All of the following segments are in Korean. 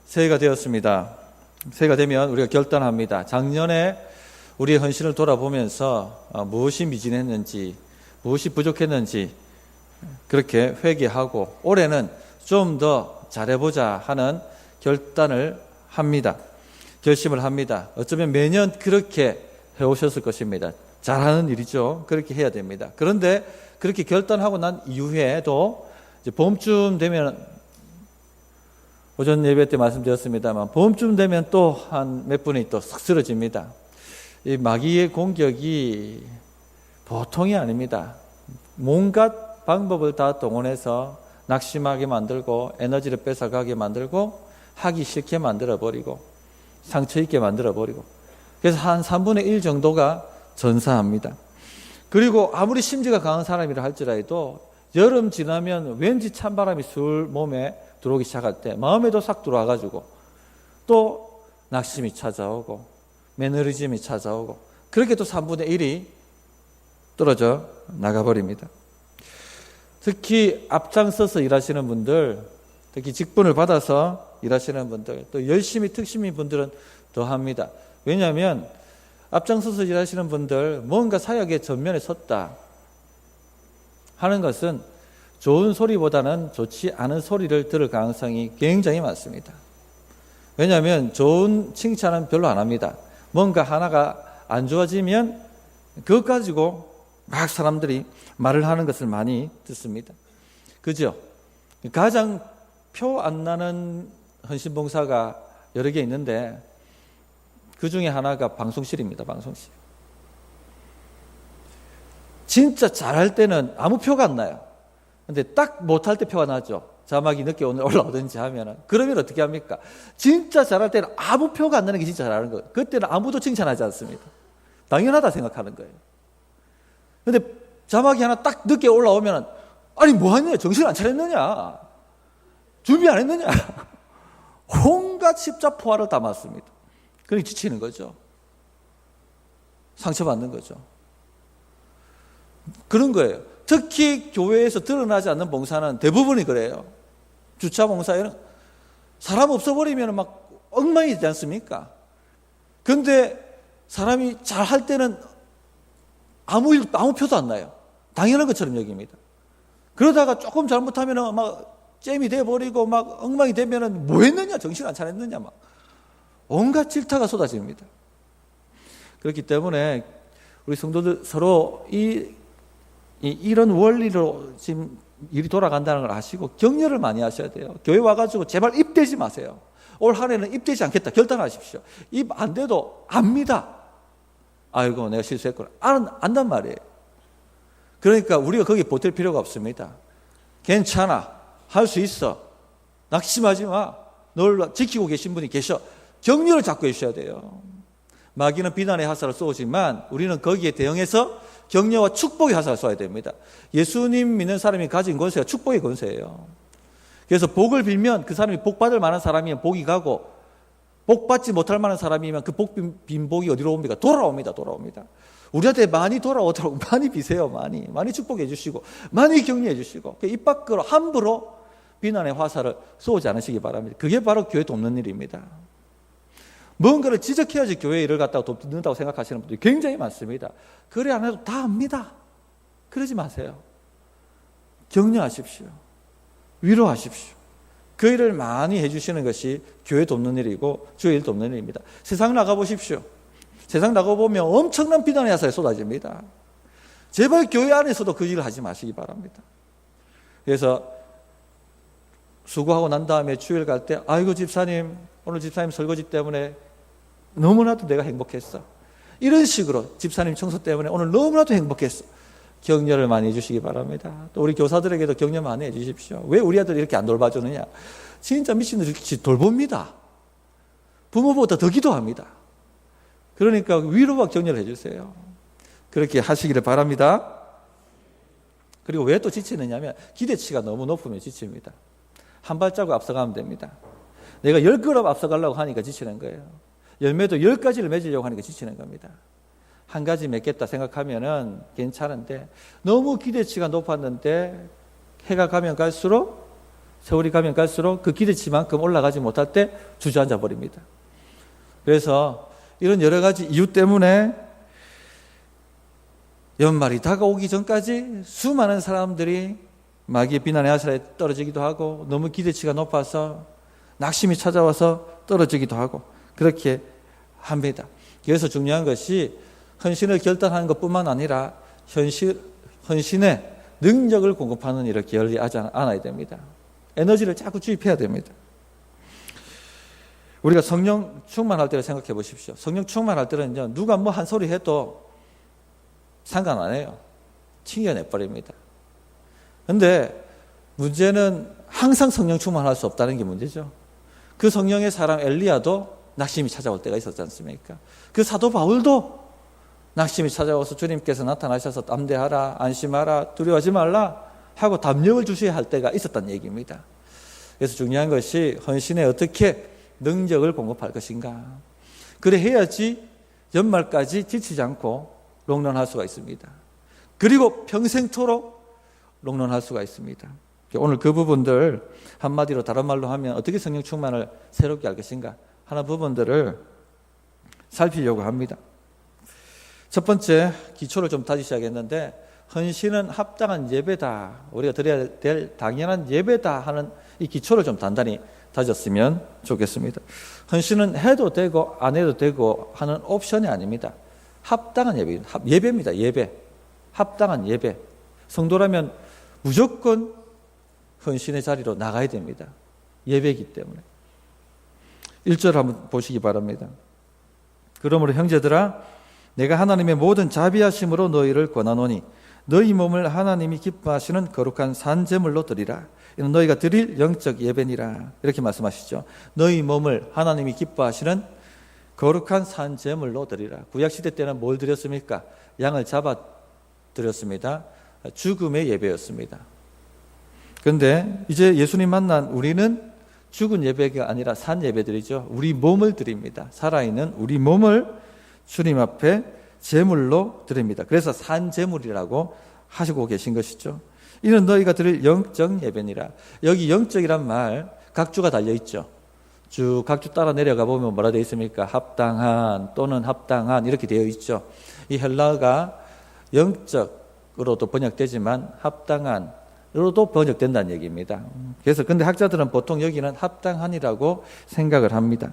새해가 되었습니다. 새해가 되면 우리가 결단합니다. 작년에 우리의 헌신을 돌아보면서 무엇이 미진했는지, 무엇이 부족했는지 그렇게 회개하고 올해는 좀 더 잘해보자 하는 결단을 합니다. 결심을 합니다. 어쩌면 매년 그렇게 해오셨을 것입니다. 잘하는 일이죠. 그렇게 해야 됩니다. 그런데 그렇게 결단하고 난 이후에도 이제 봄쯤 되면, 오전 예배 때 말씀드렸습니다만 봄쯤 되면 또 한 몇 분이 또 싹 쓰러집니다. 이 마귀의 공격이 보통이 아닙니다. 온갖 방법을 다 동원해서 낙심하게 만들고 에너지를 뺏어가게 만들고 하기 싫게 만들어버리고 상처 있게 만들어버리고, 그래서 한 3분의 1 정도가 전사합니다. 그리고 아무리 심지가 강한 사람이라 할지라도 여름 지나면 왠지 찬바람이 술 몸에 들어오기 시작할 때 마음에도 싹 들어와가지고 또 낙심이 찾아오고 매너리즘이 찾아오고, 그렇게 또 3분의 1이 떨어져 나가버립니다. 특히 앞장서서 일하시는 분들, 특히 직분을 받아서 일하시는 분들, 또 열심히 특심인 분들은 더합니다. 왜냐하면 앞장서서 일하시는 분들, 뭔가 사역의 전면에 섰다 하는 것은 좋은 소리보다는 좋지 않은 소리를 들을 가능성이 굉장히 많습니다. 왜냐하면 좋은 칭찬은 별로 안 합니다. 뭔가 하나가 안 좋아지면 그것 가지고 막 사람들이 말을 하는 것을 많이 듣습니다. 그죠? 가장 표 안 나는 헌신봉사가 여러 개 있는데 그 중에 하나가 방송실입니다. 방송실. 진짜 잘할 때는 아무 표가 안 나요. 근데 딱 못할 때 표가 나죠. 자막이 늦게 오늘 올라오든지 하면은. 그러면 어떻게 합니까? 진짜 잘할 때는 아무 표가 안 나는 게 진짜 잘하는 거예요. 그때는 아무도 칭찬하지 않습니다. 당연하다 생각하는 거예요. 근데 자막이 하나 딱 늦게 올라오면은, 아니 뭐 하냐? 정신 안 차렸느냐? 준비 안 했느냐? 온갖 십자포화를 담았습니다. 그러니 지치는 거죠. 상처받는 거죠. 그런 거예요. 특히 교회에서 드러나지 않는 봉사는 대부분이 그래요. 주차 봉사 이런 사람 없어버리면 막 엉망이 되지 않습니까? 근데 사람이 잘할 때는 아무 표도 안 나요. 당연한 것처럼 여깁니다. 그러다가 조금 잘못하면 막 잼이 돼버리고 막 엉망이 되면은 뭐 했느냐? 정신 안 차렸느냐? 막 온갖 질타가 쏟아집니다. 그렇기 때문에 우리 성도들 서로 이런 원리로 지금 일이 돌아간다는 걸 아시고 격려를 많이 하셔야 돼요. 교회 와가지고 제발 입되지 마세요. 올 한 해는 입되지 않겠다 결단하십시오. 입 안 돼도 압니다. 아이고 내가 실수했구나. 안단 말이에요. 그러니까 우리가 거기에 보탤 필요가 없습니다. 괜찮아. 할 수 있어. 낙심하지 마. 널 지키고 계신 분이 계셔. 격려를 자꾸 해주셔야 돼요. 마귀는 비난의 화살을 쏘지만 우리는 거기에 대응해서 격려와 축복의 화살을 쏘아야 됩니다. 예수님 믿는 사람이 가진 권세가 축복의 권세예요. 그래서 복을 빌면 그 사람이 복 받을 만한 사람이면 복이 가고, 복 받지 못할 만한 사람이면 그 빈 복이 어디로 옵니까? 돌아옵니다. 우리한테 많이 돌아오도록 많이 비세요. 많이 축복해 주시고 많이 격려해 주시고, 입 밖으로 함부로 비난의 화살을 쏘지 않으시기 바랍니다. 그게 바로 교회 돕는 일입니다. 뭔가를 지적해야지 교회 일을 갖다가 돕는다고 생각하시는 분들이 굉장히 많습니다. 그래 안 해도 다 압니다. 그러지 마세요. 격려하십시오. 위로하십시오. 그 일을 많이 해주시는 것이 교회 돕는 일이고 주의 일 돕는 일입니다. 세상 나가보십시오. 세상 나가보면 엄청난 비난의 화살이 쏟아집니다. 제발 교회 안에서도 그 일을 하지 마시기 바랍니다. 그래서 수고하고 난 다음에 주일 갈 때, 아이고 집사님, 오늘 집사님 설거지 때문에 너무나도 내가 행복했어. 이런 식으로 집사님 청소 때문에 오늘 너무나도 행복했어. 격려를 많이 해주시기 바랍니다. 또 우리 교사들에게도 격려 많이 해주십시오. 왜 우리 아들이 이렇게 안 돌봐주느냐? 진짜 미친듯이 돌봅니다. 부모보다 더 기도합니다. 그러니까 위로와 격려를 해주세요. 그렇게 하시기를 바랍니다. 그리고 왜 또 지치느냐면 기대치가 너무 높으면 지칩니다. 한 발자국 앞서가면 됩니다. 내가 10걸음 앞서가려고 하니까 지치는 거예요. 열매도 10가지를 맺으려고 하니까 지치는 겁니다. 한 가지 맺겠다 생각하면은 괜찮은데 너무 기대치가 높았는데 해가 가면 갈수록 세월이 가면 갈수록 그 기대치만큼 올라가지 못할 때 주저앉아 버립니다. 그래서 이런 여러 가지 이유 때문에 연말이 다가오기 전까지 수많은 사람들이 마귀의 비난의 화살에 떨어지기도 하고 너무 기대치가 높아서 낙심이 찾아와서 떨어지기도 하고 그렇게 합니다. 그래서 중요한 것이 헌신을 결단하는 것뿐만 아니라 헌신의 능력을 공급하는 일을 게을리 하지 않아야 됩니다. 에너지를 자꾸 주입해야 됩니다. 우리가 성령 충만할 때를 생각해 보십시오. 성령 충만할 때는요, 누가 뭐 한 소리 해도 상관 안 해요. 튕겨내버립니다. 근데 문제는 항상 성령 충만할 수 없다는 게 문제죠. 그 성령의 사람 엘리야도 낙심이 찾아올 때가 있었지 않습니까? 그 사도 바울도 낙심이 찾아와서 주님께서 나타나셔서 담대하라, 안심하라, 두려워하지 말라 하고 담력을 주셔야 할 때가 있었다는 얘기입니다. 그래서 중요한 것이 헌신에 어떻게 능력을 공급할 것인가. 그래 해야지 연말까지 지치지 않고 롱런할 수가 있습니다. 그리고 평생토록 롱런할 수가 있습니다. 오늘 그 부분들 한마디로 다른 말로 하면 어떻게 성령 충만을 새롭게 할 것인가 하는 부분들을 살피려고 합니다. 첫 번째 기초를 좀 다지셔야겠는데 헌신은 합당한 예배다. 우리가 드려야 될 당연한 예배다 하는 이 기초를 좀 단단히 다졌으면 좋겠습니다. 헌신은 해도 되고 안 해도 되고 하는 옵션이 아닙니다. 합당한 예배입니다. 예배. 합당한 예배. 성도라면 무조건 헌신의 자리로 나가야 됩니다. 예배이기 때문에. 1절 한번 보시기 바랍니다. 그러므로 형제들아 내가 하나님의 모든 자비하심으로 너희를 권하노니 너희 몸을 하나님이 기뻐하시는 거룩한 산제물로 드리라. 이는 너희가 드릴 영적 예배니라. 이렇게 말씀하시죠. 너희 몸을 하나님이 기뻐하시는 거룩한 산제물로 드리라. 구약시대 때는 뭘 드렸습니까? 양을 잡아 드렸습니다. 죽음의 예배였습니다. 그런데 이제 예수님 만난 우리는 죽은 예배가 아니라 산 예배드리죠. 우리 몸을 드립니다. 살아있는 우리 몸을 주님 앞에 제물로 드립니다. 그래서 산제물이라고 하시고 계신 것이죠. 이는 너희가 드릴 영적 예배니라. 여기 영적이란 말 각주가 달려있죠. 쭉 각주 따라 내려가 보면 뭐라 되어 있습니까? 합당한 또는 합당한 이렇게 되어 있죠. 이 헬라어가 영적으로도 번역되지만 합당한으로도 번역된다는 얘기입니다. 그래서 근데 학자들은 보통 여기는 합당한이라고 생각을 합니다.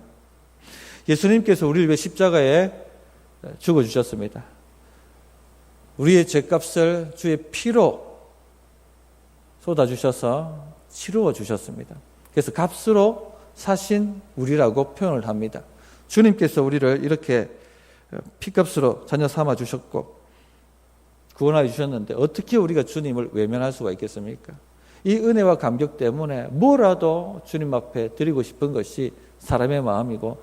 예수님께서 우리를 위해 십자가에 죽어주셨습니다. 우리의 죄값을 주의 피로 쏟아주셔서 치루어 주셨습니다. 그래서 값으로 사신 우리라고 표현을 합니다. 주님께서 우리를 이렇게 피값으로 자녀 삼아 주셨고 구원하여 주셨는데 어떻게 우리가 주님을 외면할 수가 있겠습니까? 이 은혜와 감격 때문에 뭐라도 주님 앞에 드리고 싶은 것이 사람의 마음이고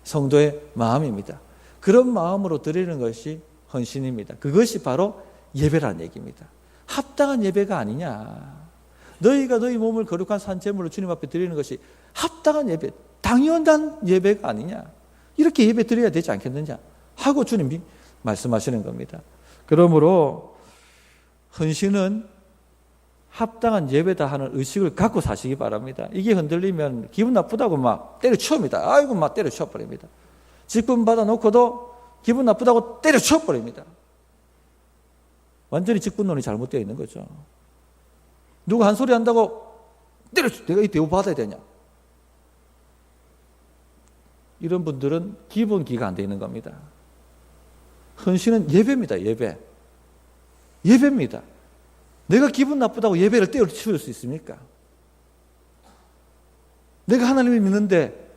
성도의 마음입니다. 그런 마음으로 드리는 것이 헌신입니다. 그것이 바로 예배라는 얘기입니다. 합당한 예배가 아니냐. 너희가 너희 몸을 거룩한 산제물로 주님 앞에 드리는 것이 합당한 예배, 당연한 예배가 아니냐. 이렇게 예배 드려야 되지 않겠느냐 하고 주님이 말씀하시는 겁니다. 그러므로 헌신은 합당한 예배다 하는 의식을 갖고 사시기 바랍니다. 이게 흔들리면 기분 나쁘다고 막 때려치웁니다. 아이고 막 때려치워버립니다. 직분 받아놓고도 기분 나쁘다고 때려치워버립니다. 완전히 직분론이 잘못되어 있는 거죠. 누가 한 소리 한다고 내가 이 대우 받아야 되냐? 이런 분들은 기본기가 안 되어 있는 겁니다. 헌신은 예배입니다. 예배. 예배입니다. 내가 기분 나쁘다고 예배를 때려치울 수 있습니까? 내가 하나님을 믿는데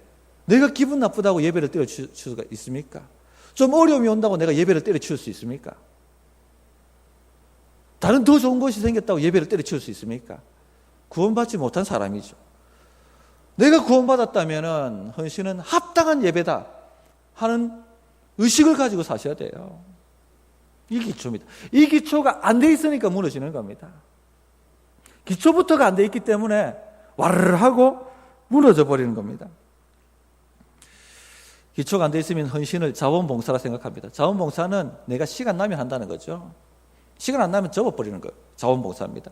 내가 기분 나쁘다고 예배를 때려치울 수가 있습니까? 좀 어려움이 온다고 내가 예배를 때려치울 수 있습니까? 다른 더 좋은 것이 생겼다고 예배를 때려치울 수 있습니까? 구원받지 못한 사람이죠. 내가 구원받았다면 헌신은 합당한 예배다 하는 의식을 가지고 사셔야 돼요. 이 기초입니다. 이 기초가 안 돼 있으니까 무너지는 겁니다. 기초부터가 안 돼 있기 때문에 와르르 하고 무너져 버리는 겁니다. 기초가 안 돼 있으면 헌신을 자원봉사라 생각합니다. 자원봉사는 내가 시간 나면 한다는 거죠. 시간 안 나면 접어버리는 거예요. 자원봉사입니다.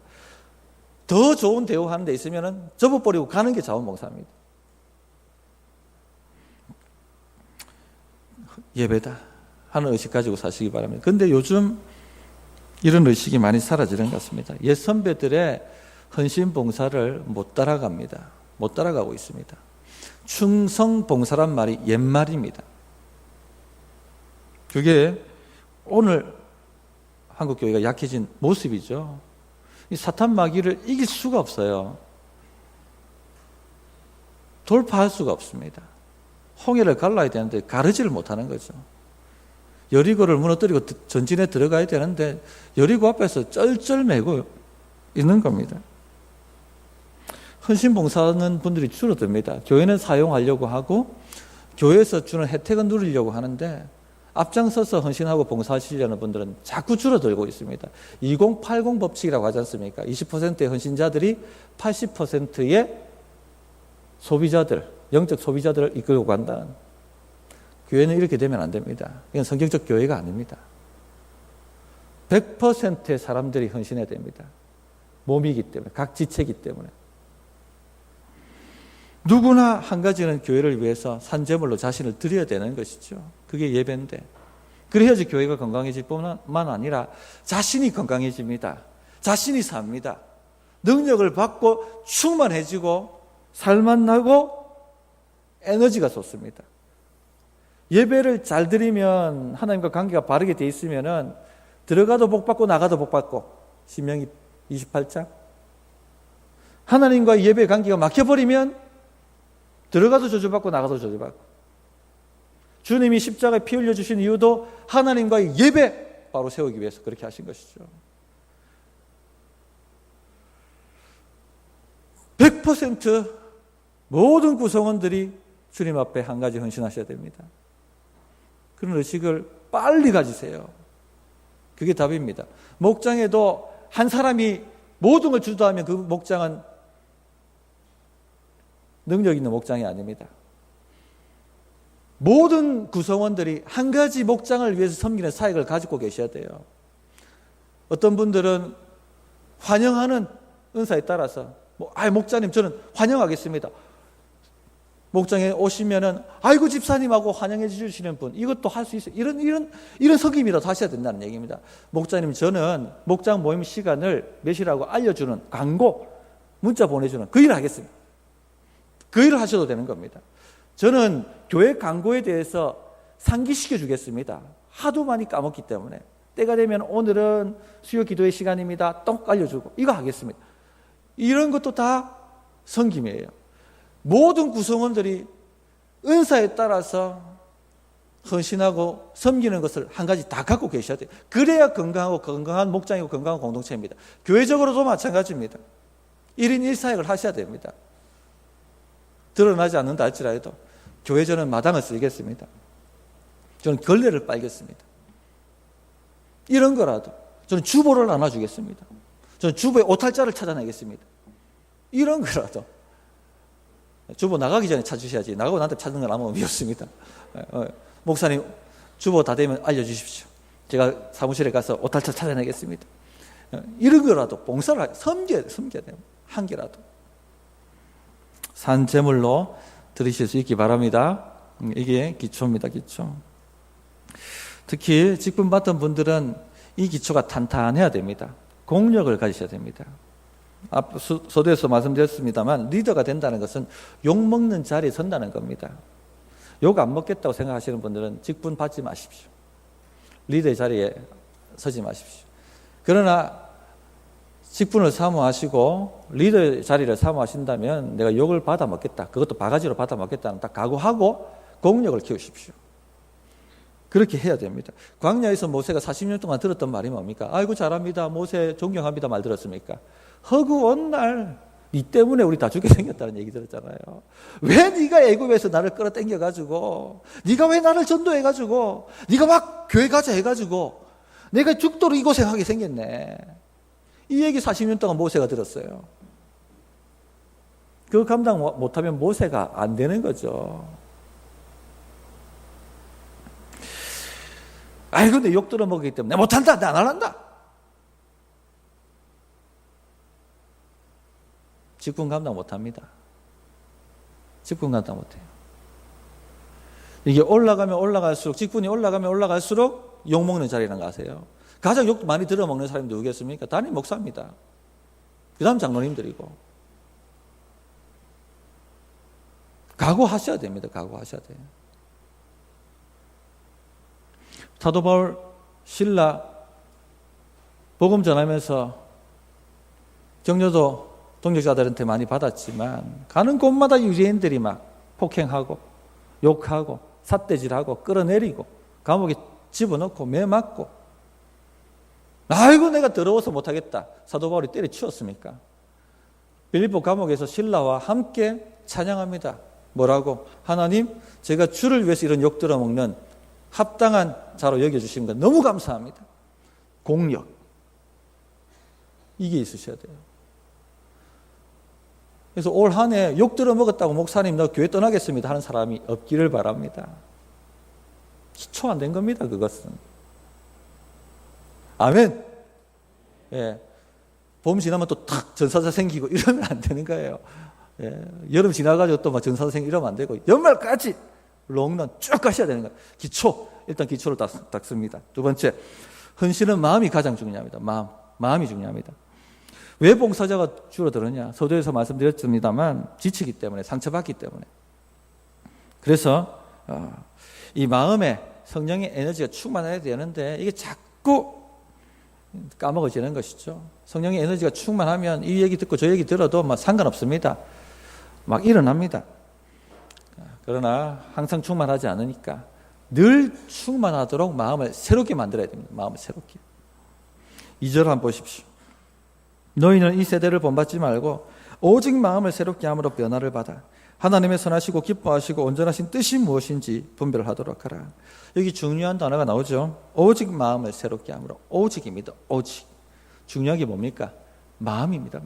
더 좋은 대우하는 데 있으면 접어버리고 가는 게 자원봉사입니다. 예배다 하는 의식 가지고 사시기 바랍니다. 그런데 요즘 이런 의식이 많이 사라지는 것 같습니다. 옛 선배들의 헌신봉사를 못 따라갑니다. 못 따라가고 있습니다. 충성봉사란 말이 옛말입니다. 그게 오늘 한국교회가 약해진 모습이죠. 이 사탄 마귀를 이길 수가 없어요. 돌파할 수가 없습니다. 홍해를 갈라야 되는데 가르지를 못하는 거죠. 여리고를 무너뜨리고 전진에 들어가야 되는데 여리고 앞에서 쩔쩔매고 있는 겁니다. 헌신봉사하는 분들이 줄어듭니다. 교회는 사용하려고 하고 교회에서 주는 혜택은 누리려고 하는데 앞장서서 헌신하고 봉사하시려는 분들은 자꾸 줄어들고 있습니다. 2080 법칙이라고 하지 않습니까? 20%의 헌신자들이 80%의 소비자들, 영적 소비자들을 이끌고 간다는. 교회는 이렇게 되면 안 됩니다. 이건 성경적 교회가 아닙니다. 100%의 사람들이 헌신해야 됩니다. 몸이기 때문에, 각 지체이기 때문에. 누구나 한 가지는 교회를 위해서 산재물로 자신을 드려야 되는 것이죠. 그게 예배인데. 그래야지 교회가 건강해질 뿐만 아니라 자신이 건강해집니다. 자신이 삽니다. 능력을 받고 충만해지고 살만 나고 에너지가 솟습니다. 예배를 잘 드리면 하나님과 관계가 바르게 돼 있으면은 들어가도 복 받고 나가도 복 받고 신명기 28장 하나님과 예배 관계가 막혀버리면 들어가도 저주받고 나가도 저주받고 주님이 십자가에 피 흘려주신 이유도 하나님과의 예배 바로 세우기 위해서 그렇게 하신 것이죠. 100% 모든 구성원들이 주님 앞에 한 가지 헌신하셔야 됩니다. 그런 의식을 빨리 가지세요. 그게 답입니다. 목장에도 한 사람이 모든 걸 주도하면 그 목장은 능력 있는 목장이 아닙니다. 모든 구성원들이 한 가지 목장을 위해서 섬기는 사역을 가지고 계셔야 돼요. 어떤 분들은 환영하는 은사에 따라서 목자님 저는 환영하겠습니다. 목장에 오시면은 아이고 집사님하고 환영해 주시는 분 이것도 할 수 있어요. 이런 섬김이라도 하셔야 된다는 얘기입니다. 목자님 저는 목장 모임 시간을 몇이라고 알려주는 광고 문자 보내주는 그 일을 하겠습니다. 그 일을 하셔도 되는 겁니다. 저는 교회 광고에 대해서 상기시켜 주겠습니다. 하도 많이 까먹기 때문에 때가 되면 오늘은 수요 기도의 시간입니다. 똥 알려주고 이거 하겠습니다. 이런 것도 다 섬김이에요. 모든 구성원들이 은사에 따라서 헌신하고 섬기는 것을 한 가지 다 갖고 계셔야 돼요. 그래야 건강한 목장이고 건강한 공동체입니다. 교회적으로도 마찬가지입니다. 1인 1사역을 하셔야 됩니다. 드러나지 않는다 할지라도 교회 저는 마당을 쓸겠습니다. 저는 걸레를 빨겠습니다. 이런 거라도 저는 주보를 나눠주겠습니다. 저는 주보에 오탈자를 찾아내겠습니다. 이런 거라도 주보 나가기 전에 찾으셔야지 나가고 나한테 찾는 건 아무 의미 없습니다. 목사님 주보 다 되면 알려주십시오. 제가 사무실에 가서 오탈자 찾아내겠습니다. 이런 거라도 봉사를 섬겨야 돼요. 한 개라도 산 제물로 드리실 수 있기 바랍니다. 이게 기초입니다. 기초. 특히 직분 맡은 분들은 이 기초가 탄탄해야 됩니다. 공력을 가지셔야 됩니다. 앞 서두에서 말씀드렸습니다만 리더가 된다는 것은 욕먹는 자리에 선다는 겁니다. 욕 안 먹겠다고 생각하시는 분들은 직분 받지 마십시오. 리더의 자리에 서지 마십시오. 그러나 직분을 사모하시고 리더의 자리를 사모하신다면 내가 욕을 받아 먹겠다. 그것도 바가지로 받아 먹겠다는 딱 각오하고 공력을 키우십시오. 그렇게 해야 됩니다. 광야에서 모세가 40년 동안 들었던 말이 뭡니까? 아이고 잘합니다. 모세 존경합니다. 말 들었습니까? 허구온 날 네 때문에 우리 다 죽게 생겼다는 얘기 들었잖아요. 왜 네가 애굽에서 나를 끌어당겨가지고 네가 왜 나를 전도해가지고 네가 막 교회 가자 해가지고 내가 죽도록 이 고생하게 생겼네. 이 얘기 40년 동안 모세가 들었어요. 그거 감당 못하면 모세가 안 되는 거죠. 아이 근데 욕 들어먹기 때문에 못한다. 나 안 한다. 직분 감당 못합니다. 직분 감당 못해요. 이게 올라가면 올라갈수록, 직분이 올라가면 올라갈수록 욕먹는 자리라는 거 아세요? 가장 욕 많이 들어먹는 사람이 누구겠습니까? 담임 목사입니다. 그 다음 장로님들이고. 각오하셔야 됩니다. 각오하셔야 돼요. 사도 바울, 신라 복음 전하면서 격려도 동역자들한테 많이 받았지만 가는 곳마다 유대인들이 막 폭행하고 욕하고 삿대질하고 끌어내리고 감옥에 집어넣고 매 맞고, 아이고 내가 더러워서 못하겠다. 사도 바울이 때려치웠습니까? 빌립보 감옥에서 신라와 함께 찬양합니다. 뭐라고? 하나님, 제가 주를 위해서 이런 욕 들어먹는 합당한 자로 여겨주신 것 너무 감사합니다. 공력, 이게 있으셔야 돼요. 그래서 올 한 해 욕 들어먹었다고 목사님 너 교회 떠나겠습니다 하는 사람이 없기를 바랍니다. 기초 안 된 겁니다. 그것은. 아멘. 예. 봄 지나면 또 탁 전사자 생기고 이러면 안 되는 거예요. 예. 여름 지나가지고 또 막 전사자 생기고 이러면 안 되고, 연말까지 롱런 쭉 가셔야 되는 거예요. 기초. 일단 기초를 닦습니다. 두 번째, 헌신은 마음이 가장 중요합니다. 마음이 중요합니다. 왜 봉사자가 줄어들었냐? 서두에서 말씀드렸습니다만 지치기 때문에, 상처받기 때문에. 그래서 이 마음에 성령의 에너지가 충만해야 되는데 이게 자꾸 까먹어지는 것이죠. 성령의 에너지가 충만하면 이 얘기 듣고 저 얘기 들어도 막 상관없습니다. 막 일어납니다. 그러나 항상 충만하지 않으니까 늘 충만하도록 마음을 새롭게 만들어야 됩니다. 마음을 새롭게. 2절 한번 보십시오. 너희는 이 세대를 본받지 말고 오직 마음을 새롭게 함으로 변화를 받아 하나님의 선하시고 기뻐하시고 온전하신 뜻이 무엇인지 분별하도록 하라. 여기 중요한 단어가 나오죠. 오직 마음을 새롭게 함으로. 오직입니다. 오직. 중요한 게 뭡니까? 마음입니다.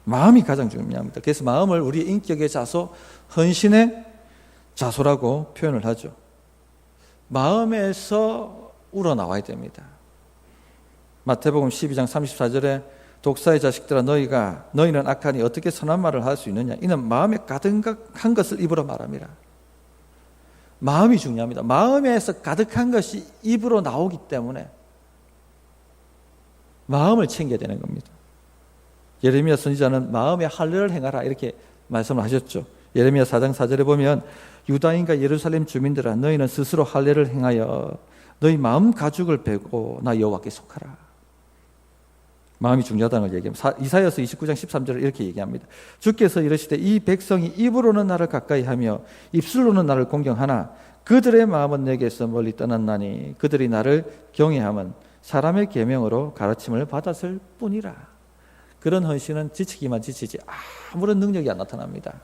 마음이 가장 중요합니다. 그래서 마음을 우리 인격의 자소, 헌신의 자소라고 표현을 하죠. 마음에서 우러나와야 됩니다. 마태복음 12장 34절에 독사의 자식들아 너희는 악하니 어떻게 선한 말을 할 수 있느냐? 이는 마음에 가득한 것을 입으로 말함이라. 마음이 중요합니다. 마음에서 가득한 것이 입으로 나오기 때문에 마음을 챙겨야 되는 겁니다. 예레미야 선지자는 마음의 할례를 행하라 이렇게 말씀을 하셨죠. 예레미야 4장 4절에 보면 유다인과 예루살렘 주민들아 너희는 스스로 할례를 행하여 너희 마음 가죽을 베고 나 여호와께 속하라. 마음이 중요하다는 걸 얘기합니다. 이사야서 29장 13절을 이렇게 얘기합니다. 주께서 이르시되 이 백성이 입으로는 나를 가까이 하며 입술로는 나를 공경하나 그들의 마음은 내게서 멀리 떠났나니 그들이 나를 경외함은 사람의 계명으로 가르침을 받았을 뿐이라. 그런 헌신은 지치기만 지치지 아무런 능력이 안 나타납니다.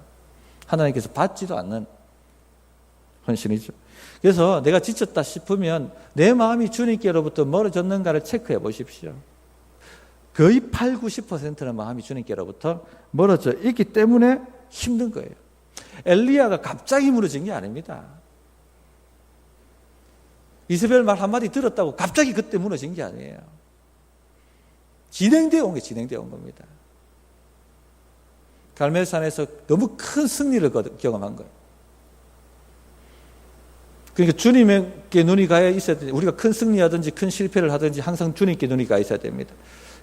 하나님께서 받지도 않는 헌신이죠. 그래서 내가 지쳤다 싶으면 내 마음이 주님께로부터 멀어졌는가를 체크해 보십시오. 거의 8, 90%는 마음이 주님께로부터 멀어져 있기 때문에 힘든 거예요. 엘리야가 갑자기 무너진 게 아닙니다. 이세벨 말 한마디 들었다고 갑자기 그때 무너진 게 아니에요. 진행되어 온 겁니다. 갈멜산에서 너무 큰 승리를 경험한 거예요. 그러니까 주님께 눈이 가 있어야 돼요. 우리가 큰 승리하든지 큰 실패를 하든지 항상 주님께 눈이 가 있어야 됩니다.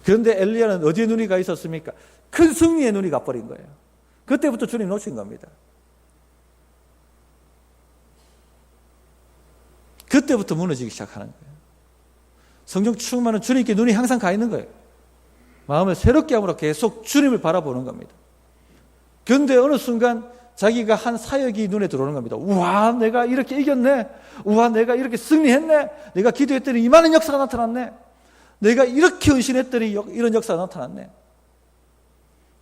그런데 엘리야는 어디에 눈이 가 있었습니까? 큰 승리에 눈이 가버린 거예요. 그때부터 주님 놓친 겁니다. 그때부터 무너지기 시작하는 거예요. 성령 충만은 주님께 눈이 항상 가 있는 거예요. 마음을 새롭게 함으로 계속 주님을 바라보는 겁니다. 그런데 어느 순간 자기가 한 사역이 눈에 들어오는 겁니다. 우와, 내가 이렇게 이겼네. 우와, 내가 이렇게 승리했네. 내가 기도했더니 이만한 역사가 나타났네. 내가 이렇게 헌신했더니 이런 역사가 나타났네.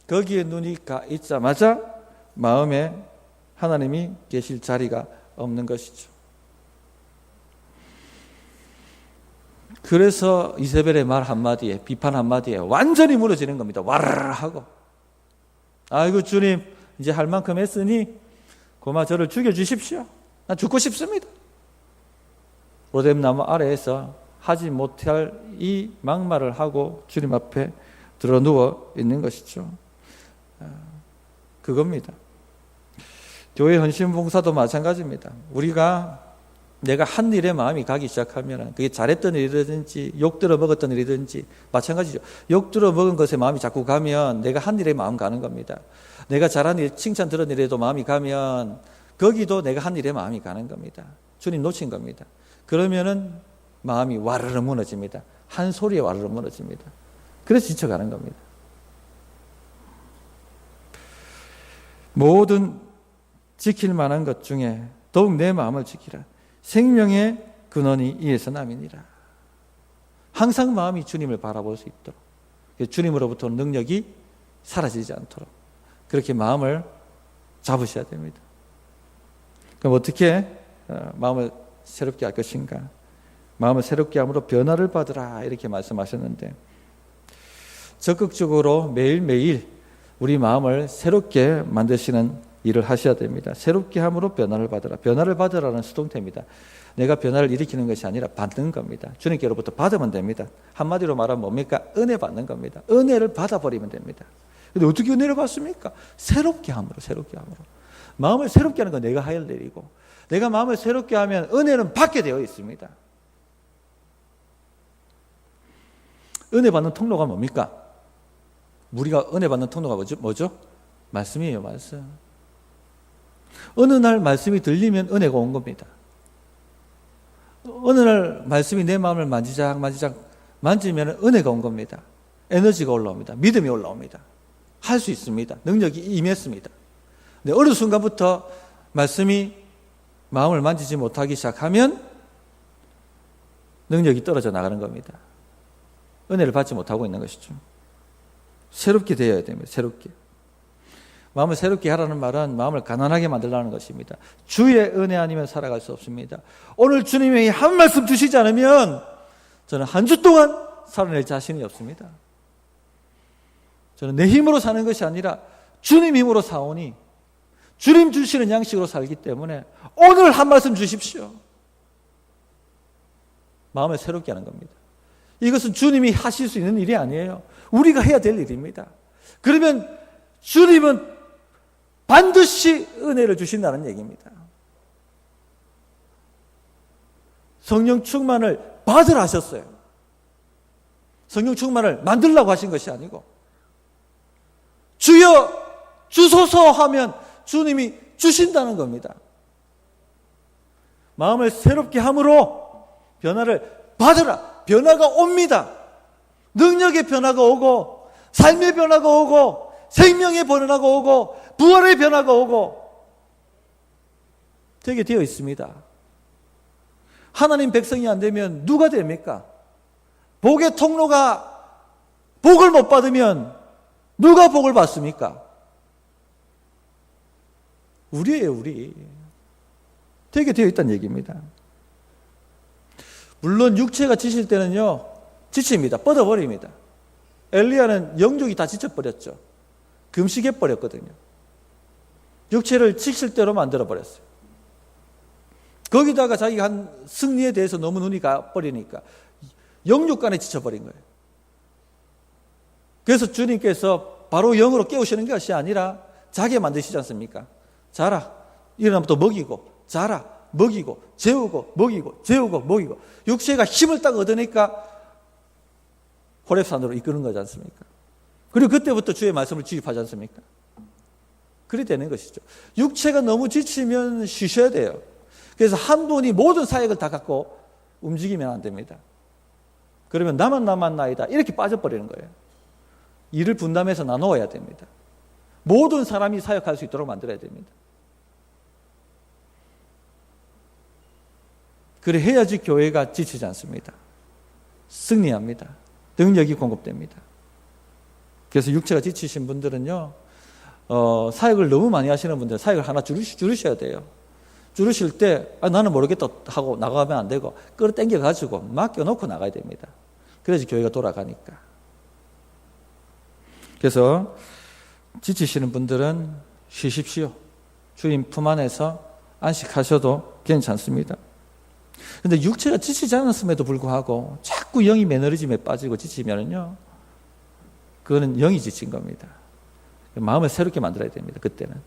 거기에 눈이 가 있자마자 마음에 하나님이 계실 자리가 없는 것이죠. 그래서 이세벨의 말 한마디에, 비판 한마디에 완전히 무너지는 겁니다. 와르르 하고. 아이고 주님, 이제 할 만큼 했으니 고마 저를 죽여주십시오. 난 죽고 싶습니다. 로뎀나무 아래에서 하지 못할 이 막말을 하고 주님 앞에 들어 누워 있는 것이죠. 그겁니다. 교회 헌신 봉사도 마찬가지입니다. 내가 한 일에 마음이 가기 시작하면 그게 잘했던 일이든지 욕 들어 먹었던 일이든지 마찬가지죠. 욕 들어 먹은 것에 마음이 자꾸 가면 내가 한 일에 마음 가는 겁니다. 내가 잘한 일, 칭찬 들은 일에도 마음이 가면 거기도 내가 한 일에 마음이 가는 겁니다. 주님 놓친 겁니다. 그러면은 마음이 와르르 무너집니다. 한 소리에 와르르 무너집니다. 그래서 지쳐가는 겁니다. 모든 지킬 만한 것 중에 더욱 내 마음을 지키라. 생명의 근원이 이에서 남이니라. 항상 마음이 주님을 바라볼 수 있도록, 주님으로부터 능력이 사라지지 않도록 그렇게 마음을 잡으셔야 됩니다. 그럼 어떻게 마음을 새롭게 할 것인가? 마음을 새롭게 함으로 변화를 받으라 이렇게 말씀하셨는데, 적극적으로 매일매일 우리 마음을 새롭게 만드시는 일을 하셔야 됩니다. 새롭게 함으로 변화를 받으라. 변화를 받으라는 수동태입니다. 내가 변화를 일으키는 것이 아니라 받는 겁니다. 주님께로부터 받으면 됩니다. 한마디로 말하면 뭡니까? 은혜 받는 겁니다. 은혜를 받아버리면 됩니다. 근데 어떻게 은혜를 받습니까? 새롭게 함으로. 마음을 새롭게 하는 건 내가 할 일이고, 내가 마음을 새롭게 하면 은혜는 받게 되어 있습니다. 은혜 받는 통로가 뭡니까? 우리가 은혜 받는 통로가 뭐죠? 말씀이에요, 말씀. 어느 날 말씀이 들리면 은혜가 온 겁니다. 어느 날 말씀이 내 마음을 만지작 만지면 은혜가 온 겁니다. 에너지가 올라옵니다. 믿음이 올라옵니다. 할 수 있습니다. 능력이 임했습니다. 근데 어느 순간부터 말씀이 마음을 만지지 못하기 시작하면 능력이 떨어져 나가는 겁니다. 은혜를 받지 못하고 있는 것이죠. 새롭게 되어야 됩니다. 새롭게. 마음을 새롭게 하라는 말은 마음을 가난하게 만들라는 것입니다. 주의 은혜 아니면 살아갈 수 없습니다. 오늘 주님이 한 말씀 주시지 않으면 저는 한 주 동안 살아낼 자신이 없습니다. 저는 내 힘으로 사는 것이 아니라 주님 힘으로 사오니 주님 주시는 양식으로 살기 때문에 오늘 한 말씀 주십시오. 마음을 새롭게 하는 겁니다. 이것은 주님이 하실 수 있는 일이 아니에요. 우리가 해야 될 일입니다. 그러면 주님은 반드시 은혜를 주신다는 얘기입니다. 성령 충만을 받으라 하셨어요. 성령 충만을 만들라고 하신 것이 아니고, 주여 주소서 하면 주님이 주신다는 겁니다. 마음을 새롭게 함으로 변화를 받으라. 변화가 옵니다. 능력의 변화가 오고, 삶의 변화가 오고, 생명의 변화가 오고, 부활의 변화가 오고, 되게 되어 있습니다. 하나님 백성이 안 되면 누가 됩니까? 복의 통로가 복을 못 받으면 누가 복을 받습니까? 우리예요, 우리. 되게 되어 있다는 얘기입니다. 물론 육체가 지칠 때는요, 지칩니다. 뻗어버립니다. 엘리야는 영족이 다 지쳐버렸죠. 금식해버렸거든요. 육체를 지칠 대로 만들어버렸어요. 거기다가 자기가 한 승리에 대해서 너무 눈이 가버리니까 영육간에 지쳐버린 거예요. 그래서 주님께서 바로 영으로 깨우시는 것이 아니라 자게 만드시지 않습니까? 자라, 일어나면 또 먹이고, 자라, 먹이고, 재우고, 먹이고, 재우고, 먹이고. 육체가 힘을 딱 얻으니까 호렙산으로 이끄는 거지 않습니까? 그리고 그때부터 주의 말씀을 주입하지 않습니까? 그래 되는 것이죠. 육체가 너무 지치면 쉬셔야 돼요. 그래서 한 분이 모든 사역을 다 갖고 움직이면 안 됩니다. 그러면 나만 나이다 이렇게 빠져버리는 거예요. 일을 분담해서 나누어야 됩니다. 모든 사람이 사역할 수 있도록 만들어야 됩니다. 그래 해야지 교회가 지치지 않습니다. 승리합니다. 능력이 공급됩니다. 그래서 육체가 지치신 분들은요, 사역을 너무 많이 하시는 분들은 사역을 하나 줄이셔야 돼요. 줄이실 때 나는 모르겠다 하고 나가면 안 되고 끌어당겨가지고 맡겨놓고 나가야 됩니다. 그래야지 교회가 돌아가니까. 그래서 지치시는 분들은 쉬십시오. 주님 품 안에서 안식하셔도 괜찮습니다. 그런데 육체가 지치지 않았음에도 불구하고 자꾸 영이 매너리즘에 빠지고 지치면은요, 그거는 영이 지친 겁니다. 마음을 새롭게 만들어야 됩니다. 그때는.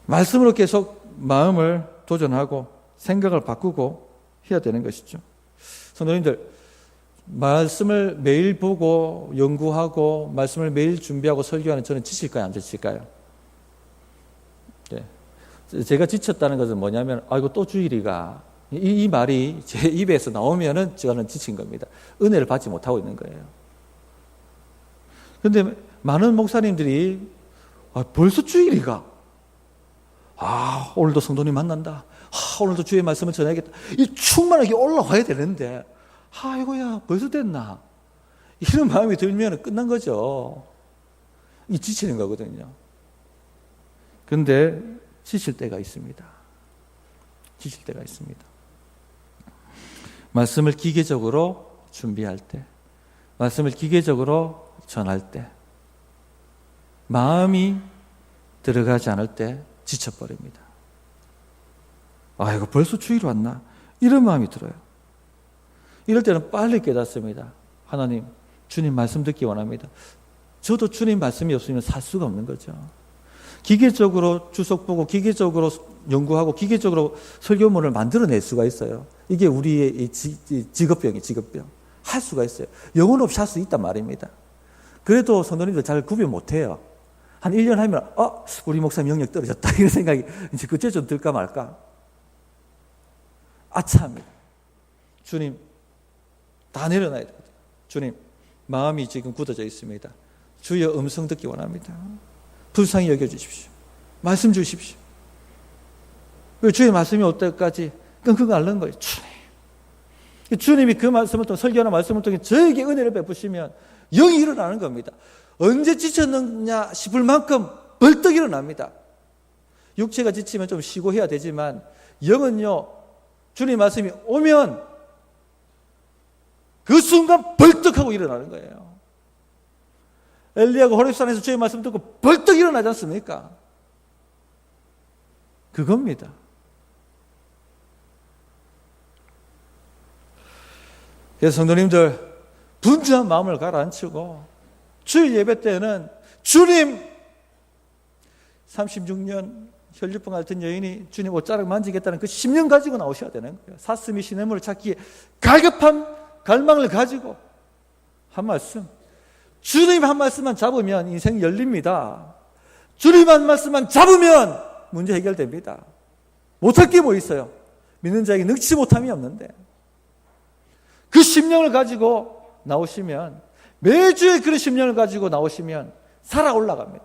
말씀으로 계속 마음을 도전하고 생각을 바꾸고 해야 되는 것이죠. 성도님들, 말씀을 매일 보고 연구하고 말씀을 매일 준비하고 설교하는 저는 지칠까요? 안 지칠까요? 네. 제가 지쳤다는 것은 뭐냐면 아이고 또 주일이가 이 말이 제 입에서 나오면은 저는 지친 겁니다. 은혜를 받지 못하고 있는 거예요. 그런데 많은 목사님들이 벌써 주일이가 오늘도 성도님 만난다. 오늘도 주의 말씀을 전해야겠다. 이 충만하게 올라와야 되는데 아이고야 벌써 됐나? 이런 마음이 들면 끝난 거죠. 이 지치는 거거든요. 그런데 지칠 때가 있습니다. 지칠 때가 있습니다. 말씀을 기계적으로 준비할 때, 말씀을 기계적으로 전할 때, 마음이 들어가지 않을 때 지쳐버립니다. 이거 벌써 주일 왔나? 이런 마음이 들어요. 이럴 때는 빨리 깨닫습니다. 하나님, 주님 말씀 듣기 원합니다. 저도 주님 말씀이 없으면 살 수가 없는 거죠. 기계적으로 주석 보고 기계적으로 연구하고 기계적으로 설교문을 만들어낼 수가 있어요. 이게 우리의 직업병이에요. 직업병. 할 수가 있어요. 영혼 없이 할 수 있단 말입니다. 그래도 성도님들 잘 구별 못해요. 한 1년 하면 우리 목사님 영역 떨어졌다 이런 생각이 이제 그때 좀 들까 말까. 아차합니다. 주님 다 내려놔야 됩니다. 주님 마음이 지금 굳어져 있습니다. 주의 음성 듣기 원합니다. 불쌍히 여겨주십시오. 말씀 주십시오. 주의 말씀이 올 때까지 끙끙 앓는 거예요. 주님이 그 말씀을 통해 설교하는 말씀을 통해 저에게 은혜를 베푸시면 영이 일어나는 겁니다. 언제 지쳤느냐 싶을 만큼 벌떡 일어납니다. 육체가 지치면 좀 쉬고 해야 되지만 영은요, 주님 말씀이 오면 그 순간 벌떡 하고 일어나는 거예요. 엘리야가 호렙산에서 주의 말씀 듣고 벌떡 일어나지 않습니까? 그겁니다. 그래서 성도님들 분주한 마음을 가라앉히고 주일 예배 때는 주님 36년 혈류병 앓던 여인이 주님 옷자락 만지겠다는 그 심령 가지고 나오셔야 되는 거예요. 사슴이 시냇물을 찾기에 갈급한 갈망을 가지고 한 말씀, 주님 한 말씀만 잡으면 인생 열립니다. 주님 한 말씀만 잡으면 문제 해결됩니다. 못할 게 뭐 있어요? 믿는 자에게 능치 못함이 없는데 그 심령을 가지고 나오시면, 매주에 그 심령을 가지고 나오시면 살아 올라갑니다.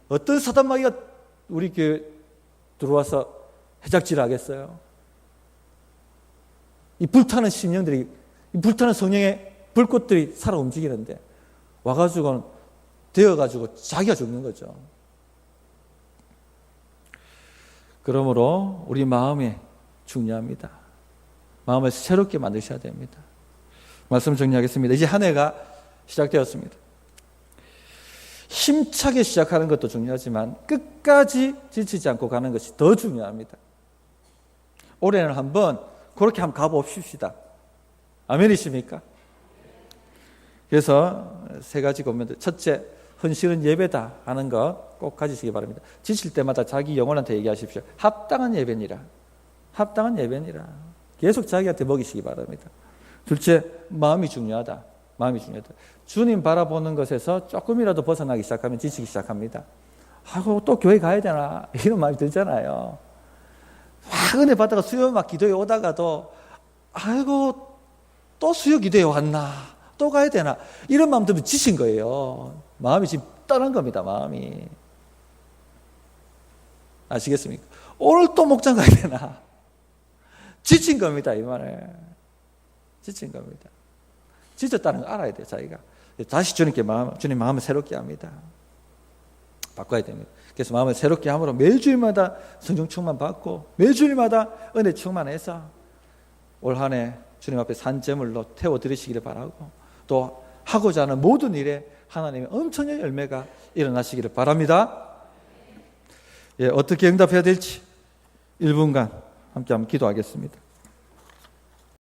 어떤 사단마귀가 우리 교회 들어와서 해작질 하겠어요? 이 불타는 심령들이, 이 불타는 성령의 불꽃들이 살아 움직이는데 와가지고는 되어가지고 자기가 죽는 거죠. 그러므로 우리 마음이 중요합니다. 마음을 새롭게 만드셔야 됩니다. 말씀 정리하겠습니다. 이제 한 해가 시작되었습니다. 힘차게 시작하는 것도 중요하지만 끝까지 지치지 않고 가는 것이 더 중요합니다. 올해는 한번 그렇게 한번 가봅시다. 아멘이십니까? 그래서 세 가지 고민들. 첫째, 헌신은 예배다 하는 것 꼭 가지시기 바랍니다. 지칠 때마다 자기 영혼한테 얘기하십시오. 합당한 예배니라. 합당한 예배니라. 계속 자기한테 먹이시기 바랍니다. 둘째, 마음이 중요하다. 마음이 중요하다. 주님 바라보는 것에서 조금이라도 벗어나기 시작하면 지치기 시작합니다. 또 교회 가야 되나 이런 마음이 들잖아요. 막 은혜 받다가 수요 막 기도에 오다가도 또 수요 기도에 왔나, 또 가야 되나 이런 마음 들면 지친 거예요. 마음이 지금 떠난 겁니다. 마음이. 아시겠습니까? 오늘 또 목장 가야 되나. 지친 겁니다. 이 말에. 지친 겁니다. 지쳤다는 걸 알아야 돼요. 자기가. 다시 주님 마음을 새롭게 합니다. 바꿔야 됩니다. 그래서 마음을 새롭게 함으로 매주일마다 성령 충만 받고 매주일마다 은혜 충만해서 올 한 해 주님 앞에 산제물로 태워드리시기를 바라고, 또 하고자 하는 모든 일에 하나님의 엄청난 열매가 일어나시기를 바랍니다. 어떻게 응답해야 될지 1분간 함께 한번 기도하겠습니다.